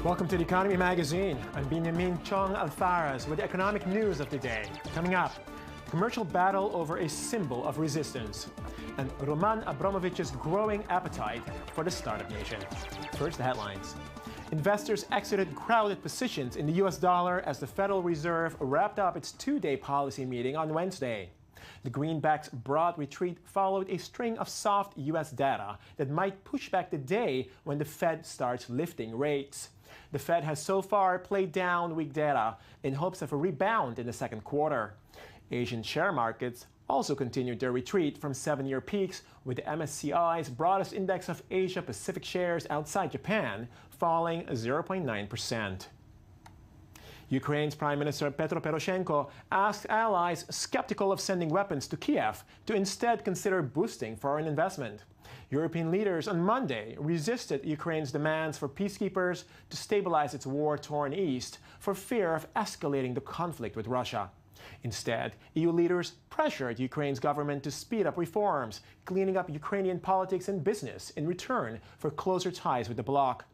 Welcome to the Economy Magazine. I'm Binyamin Tjong-Alvares with the economic news of the day. Coming up, commercial battle over a symbol of resistance, and Roman Abramovich's growing appetite for the startup nation. First, the headlines. Investors exited crowded positions in the US dollar as the Federal Reserve wrapped up its two-day policy meeting on Wednesday. The greenback's broad retreat followed a string of soft US data that might push back the day when the Fed starts lifting rates. The Fed has so far played down weak data in hopes of a rebound in the second quarter. Asian share markets also continued their retreat from 7-year peaks, with the MSCI's broadest index of Asia-Pacific shares outside Japan falling 0.9%. Ukraine's Prime Minister Petro Poroshenko asked allies skeptical of sending weapons to Kiev to instead consider boosting foreign investment. European leaders on Monday resisted Ukraine's demands for peacekeepers to stabilize its war-torn east for fear of escalating the conflict with Russia. Instead, EU leaders pressured Ukraine's government to speed up reforms, cleaning up Ukrainian politics and business in return for closer ties with the bloc.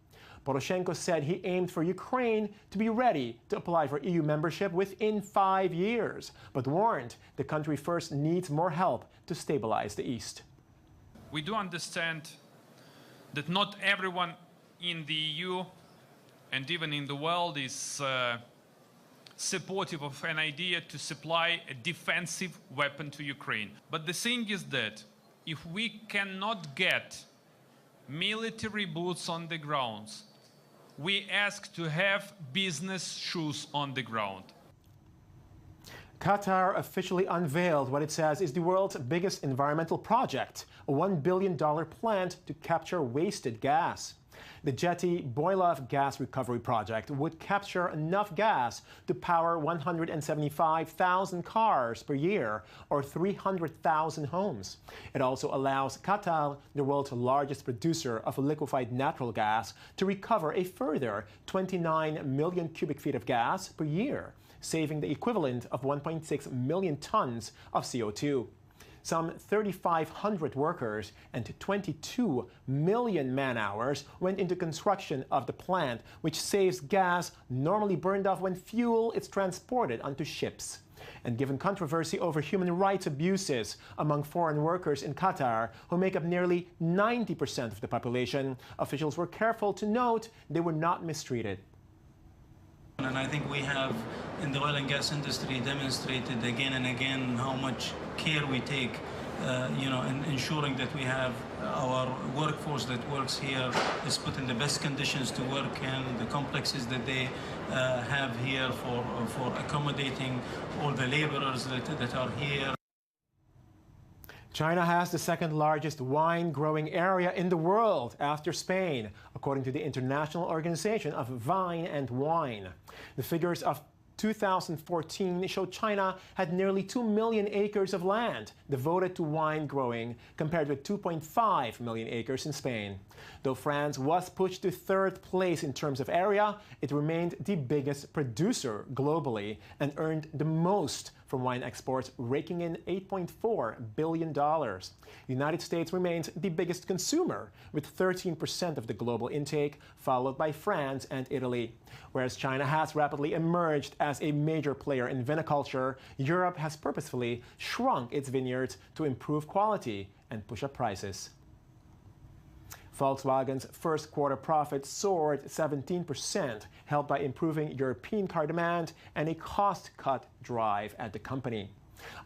Poroshenko said he aimed for Ukraine to be ready to apply for EU membership within 5 years, but warned the country first needs more help to stabilize the east. We do understand that not everyone in the EU and even in the world is supportive of an idea to supply a defensive weapon to Ukraine. But the thing is that if we cannot get military boots on the ground, we ask to have business shoes on the ground. Qatar officially unveiled what it says is the world's biggest environmental project, a $1 billion plant to capture wasted gas. The Jetty Boil-Off Gas Recovery Project would capture enough gas to power 175,000 cars per year, or 300,000 homes. It also allows Qatar, the world's largest producer of liquefied natural gas, to recover a further 29 million cubic feet of gas per year, saving the equivalent of 1.6 million tons of CO2. Some 3,500 workers and 22 million man-hours went into construction of the plant, which saves gas normally burned off when fuel is transported onto ships. And given controversy over human rights abuses among foreign workers in Qatar, who make up nearly 90% of the population, officials were careful to note they were not mistreated. And I think we have, in the oil and gas industry, demonstrated again and again how much care we take, in ensuring that we have our workforce that works here is put in the best conditions to work in, the complexes that they have here for accommodating all the laborers that are here. China has the second largest wine growing area in the world after Spain, according to the International Organization of Vine and Wine. The figures of 2014 showed China had nearly 2 million acres of land devoted to wine growing, compared with 2.5 million acres in Spain. Though France was pushed to third place in terms of area, it remained the biggest producer globally and earned the most from wine exports, raking in $8.4 billion. The United States remains the biggest consumer, with 13% of the global intake, followed by France and Italy. Whereas China has rapidly emerged as a major player in viniculture, Europe has purposefully shrunk its vineyards to improve quality and push up prices. Volkswagen's first quarter profits soared 17%, helped by improving European car demand and a cost-cut drive at the company.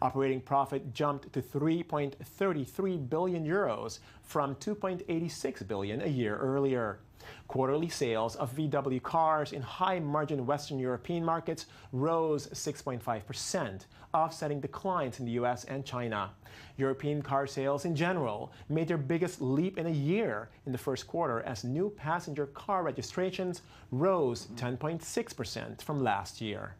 Operating profit jumped to 3.33 billion euros from 2.86 billion a year earlier. Quarterly sales of VW cars in high-margin Western European markets rose 6.5%, offsetting declines in the US and China. European car sales in general made their biggest leap in a year in the first quarter as new passenger car registrations rose 10.6% from last year.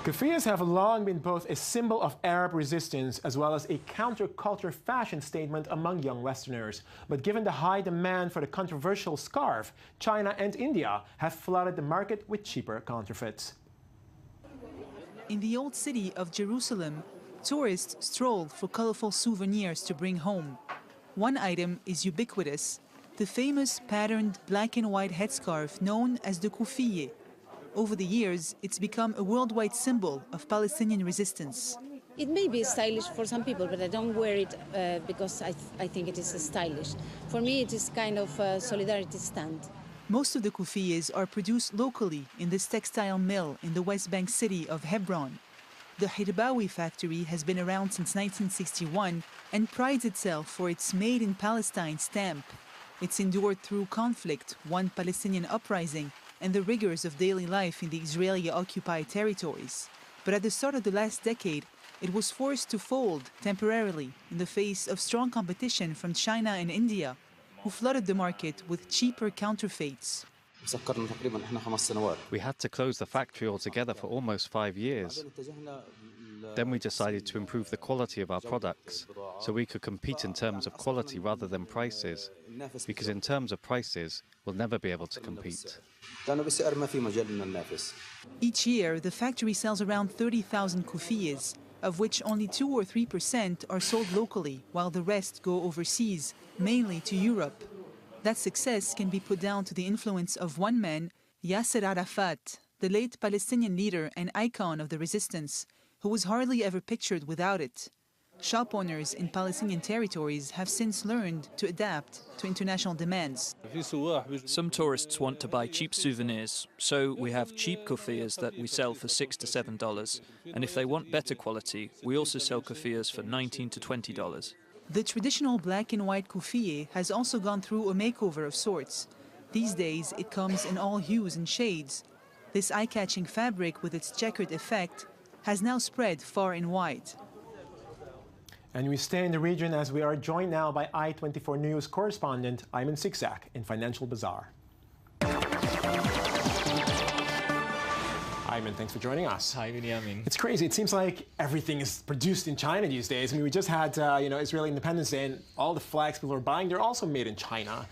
Kufiyas have long been both a symbol of Arab resistance as well as a counterculture fashion statement among young Westerners. But given the high demand for the controversial scarf, China and India have flooded the market with cheaper counterfeits. In the old city of Jerusalem, tourists stroll for colorful souvenirs to bring home. One item is ubiquitous, the famous patterned black and white headscarf known as the kufiye. Over the years, it's become a worldwide symbol of Palestinian resistance. It may be stylish for some people, but I don't wear it because I think it is stylish. For me, it is kind of a solidarity stand. Most of the kufiyas are produced locally in this textile mill in the West Bank city of Hebron. The Hirbawi factory has been around since 1961 and prides itself for its Made in Palestine stamp. It's endured through conflict, one Palestinian uprising, and the rigors of daily life in the Israeli-occupied territories. But at the start of the last decade, it was forced to fold temporarily in the face of strong competition from China and India, who flooded the market with cheaper counterfeits. We had to close the factory altogether for almost 5 years. Then we decided to improve the quality of our products, so we could compete in terms of quality rather than prices, because in terms of prices, we'll never be able to compete. Each year, the factory sells around 30,000 kufiyas, of which only 2 or 3% are sold locally, while the rest go overseas, mainly to Europe. That success can be put down to the influence of one man, Yasser Arafat, the late Palestinian leader and icon of the resistance, who was hardly ever pictured without it. Shop owners in Palestinian territories have since learned to adapt to international demands. Some tourists want to buy cheap souvenirs, so we have cheap kufiyas that we sell for $6 to $7. And if they want better quality, we also sell kufiyas for $19 to $20. The traditional black and white kufiye has also gone through a makeover of sorts. These days, it comes in all hues and shades. This eye-catching fabric with its checkered effect has now spread far and wide. And we stay in the region as we are joined now by I-24 News correspondent Ayman Siksak in Financial Bazaar. Ayman, thanks for joining us. Hi, Binyamin. It's crazy. It seems like everything is produced in China these days. I mean, we just had, Israeli Independence Day, and all the flags people are buying, they're also made in China.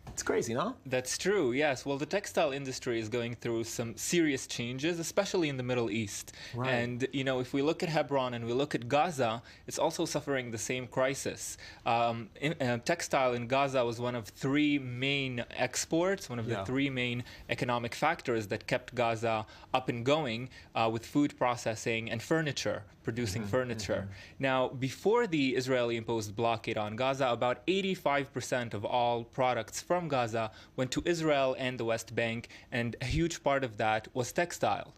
It's crazy, no? That's true, yes. Well, the textile industry is going through some serious changes, especially in the Middle East. Right. And, if we look at Hebron and we look at Gaza, it's also suffering the same crisis. Textile in Gaza was one of 3 main exports, one of the 3 main economic factors that kept Gaza up and going with food processing and furniture, producing furniture. Now, before the Israeli-imposed blockade on Gaza, about 85% of all products from Gaza went to Israel and the West Bank, and a huge part of that was textile.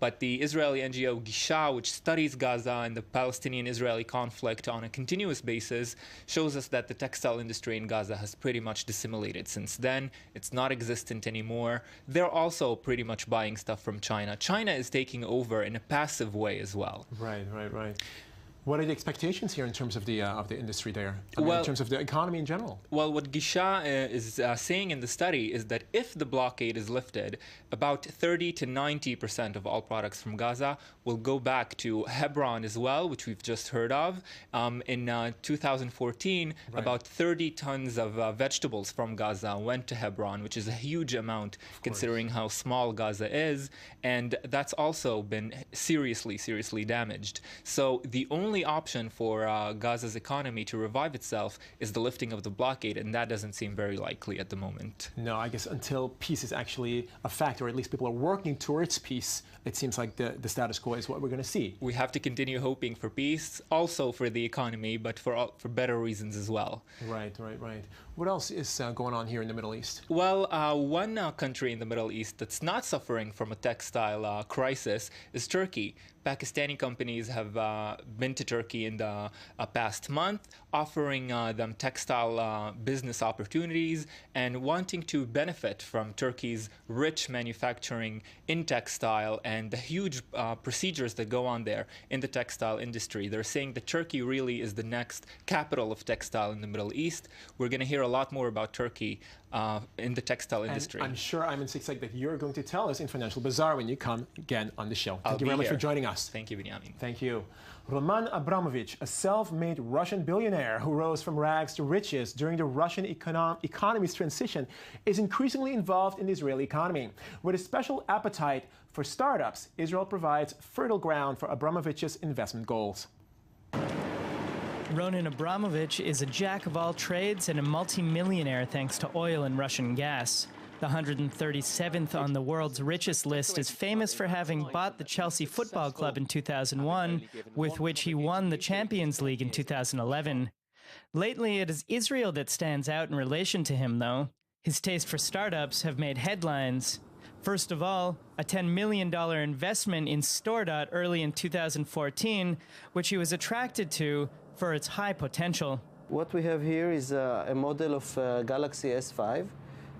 But the Israeli NGO Gisha, which studies Gaza and the Palestinian-Israeli conflict on a continuous basis, shows us that the textile industry in Gaza has pretty much dissimated since then. It's not existent anymore. They're also pretty much buying stuff from China. China is taking over in a passive way as well. Right. What are the expectations here in terms of the industry there? In terms of the economy in general? Well, what Gisha is saying in the study is that if the blockade is lifted, about 30 to 90% of all products from Gaza will go back to Hebron as well, which we've just heard of. In 2014, about 30 tons of vegetables from Gaza went to Hebron, which is a huge amount considering how small Gaza is. And that's also been seriously damaged. So the only option for Gaza's economy to revive itself is the lifting of the blockade, and that doesn't seem very likely at the moment. No, I guess until peace is actually a fact, or at least people are working towards peace, it seems like the status quo is what we're going to see. We have to continue hoping for peace, also for the economy, but for better reasons as well. Right. What else is going on here in the Middle East? Well, one country in the Middle East that's not suffering from a textile crisis is Turkey. Pakistani companies have been to Turkey in the past month, offering them textile business opportunities and wanting to benefit from Turkey's rich manufacturing in textile and the huge procedures that go on there in the textile industry. They're saying that Turkey really is the next capital of textile in the Middle East. We're going to hear a lot more about Turkey in the textile industry. I'm sure I'm excited that you're going to tell us in Financial Bazaar when you come again on the show. Thank you very much for joining us. Thank you, Binyamin. Thank you. Roman Abramovich, a self-made Russian billionaire who rose from rags to riches during the Russian economy's transition, is increasingly involved in the Israeli economy. With a special appetite for startups, Israel provides fertile ground for Abramovich's investment goals. Roman Abramovich is a jack of all trades and a multi-millionaire thanks to oil and Russian gas. The 137th on the world's richest list is famous for having bought the Chelsea Football Club in 2001, with which he won the Champions League in 2011. Lately, it is Israel that stands out in relation to him, though. His taste for startups have made headlines. First of all, a $10 million investment in StoreDot early in 2014, which he was attracted to for its high potential. What we have here is a model of Galaxy S5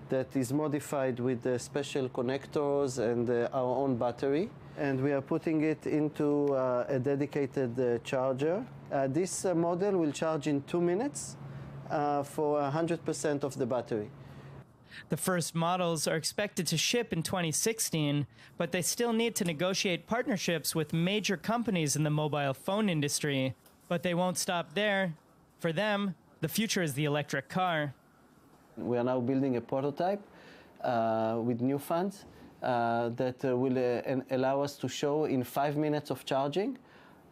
that is modified with special connectors and our own battery. And we are putting it into a dedicated charger. This model will charge in 2 minutes for 100% of the battery. The first models are expected to ship in 2016, but they still need to negotiate partnerships with major companies in the mobile phone industry. But they won't stop there. For them, the future is the electric car. We are now building a prototype with new funds that will allow us to show in 5 minutes of charging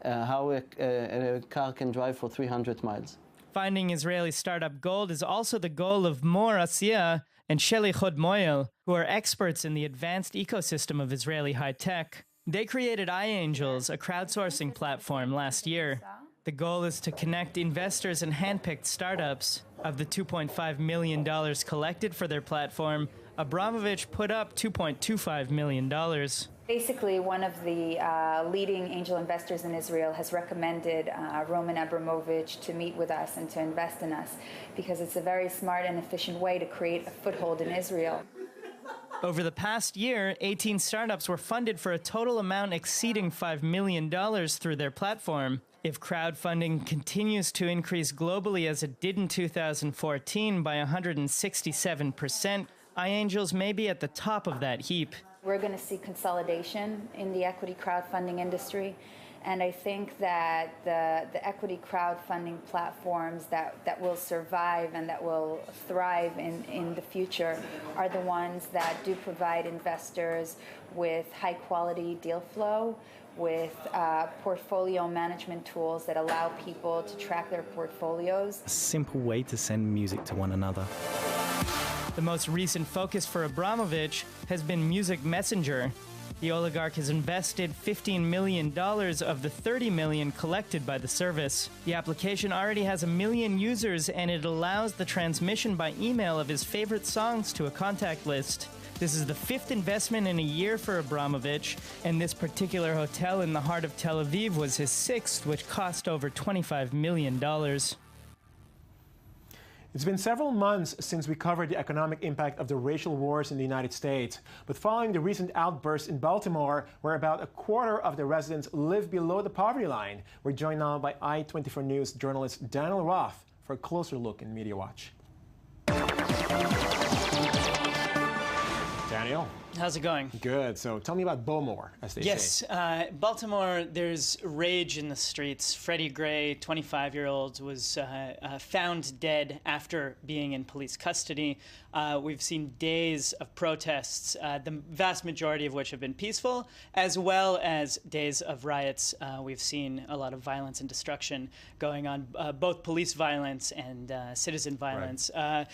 how a car can drive for 300 miles. Finding Israeli startup gold is also the goal of Mor Asiya and Sheli Chodmoyel, who are experts in the advanced ecosystem of Israeli high-tech. They created iAngels, a crowdsourcing platform, last year. The goal is to connect investors and handpicked startups. Of the $2.5 million collected for their platform, Abramovich put up $2.25 million. Basically, one of the leading angel investors in Israel has recommended Roman Abramovich to meet with us and to invest in us because it's a very smart and efficient way to create a foothold in Israel. Over the past year, 18 startups were funded for a total amount exceeding $5 million through their platform. If crowdfunding continues to increase globally as it did in 2014 by 167%, iAngels may be at the top of that heap. We're going to see consolidation in the equity crowdfunding industry, and I think that the equity crowdfunding platforms that will survive and that will thrive in the future are the ones that do provide investors with high-quality deal flow, with portfolio management tools that allow people to track their portfolios. A simple way to send music to one another. The most recent focus for Abramovich has been Music Messenger. The oligarch has invested $15 million of the $30 million collected by the service. The application already has 1 million users, and it allows the transmission by email of his favorite songs to a contact list. This is the 5th investment in a year for Abramovich, and this particular hotel in the heart of Tel Aviv was his 6th, which cost over $25 million. It's been several months since we covered the economic impact of the racial wars in the United States. But following the recent outburst in Baltimore, where about 1/4 of the residents live below the poverty line, we're joined now by I-24 News journalist Daniel Roth for a closer look in Media Watch. Daniel. How's it going? Good. So tell me about Bowmore, as they say. Yes, Baltimore, there's rage in the streets. Freddie Gray, 25-year-old, was found dead after being in police custody. We've seen days of protests, the vast majority of which have been peaceful, as well as days of riots. We've seen a lot of violence and destruction going on, both police violence and citizen violence. Right.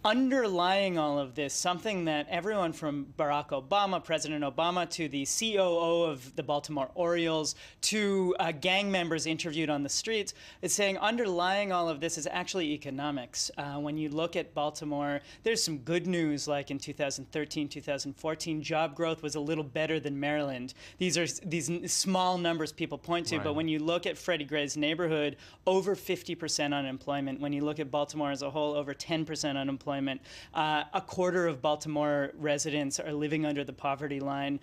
Underlying all of this, something that everyone from Barack Obama, President Obama, to the COO of the Baltimore Orioles, to gang members interviewed on the streets, is saying underlying all of this is actually economics. When you look at Baltimore, there's some good news, like in 2013, 2014, job growth was a little better than Maryland. These are these small numbers people point to, but when you look at Freddie Gray's neighborhood, over 50% unemployment. When you look at Baltimore as a whole, over 10% unemployment. A quarter of Baltimore residents are living under the poverty line.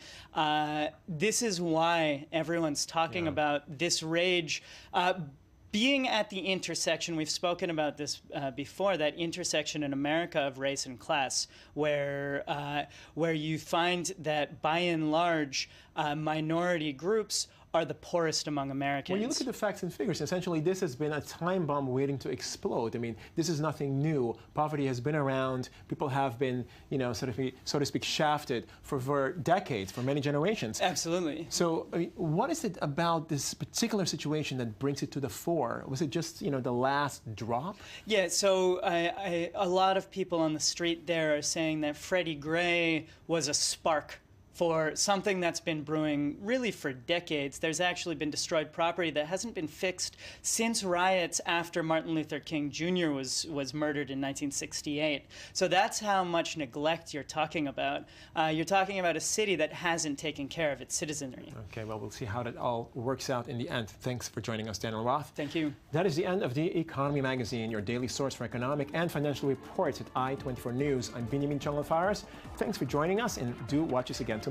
This is why everyone's talking about this rage. being at the intersection, we've spoken about this before, that intersection in America of race and class, where you find that by and large, minority groups are the poorest among Americans. When you look at the facts and figures, essentially this has been a time bomb waiting to explode. I mean, this is nothing new. Poverty has been around. People have been, you know, so to speak, shafted for decades, for many generations. Absolutely. So, I mean, what is it about this particular situation that brings it to the fore? Was it just, you know, the last drop? Yeah, so a lot of people on the street there are saying that Freddie Gray was a spark for something that's been brewing really for decades. There's actually been destroyed property that hasn't been fixed since riots after Martin Luther King Jr. was murdered in 1968. So that's how much neglect you're talking about. You're talking about a city that hasn't taken care of its citizenry. Okay, well, we'll see how that all works out in the end. Thanks for joining us, Daniel Roth. Thank you. That is the end of The Economy Magazine, your daily source for economic and financial reports at I-24 News. I'm Binyamin Tjong-Alvares. Thanks for joining us, and do watch us again tomorrow.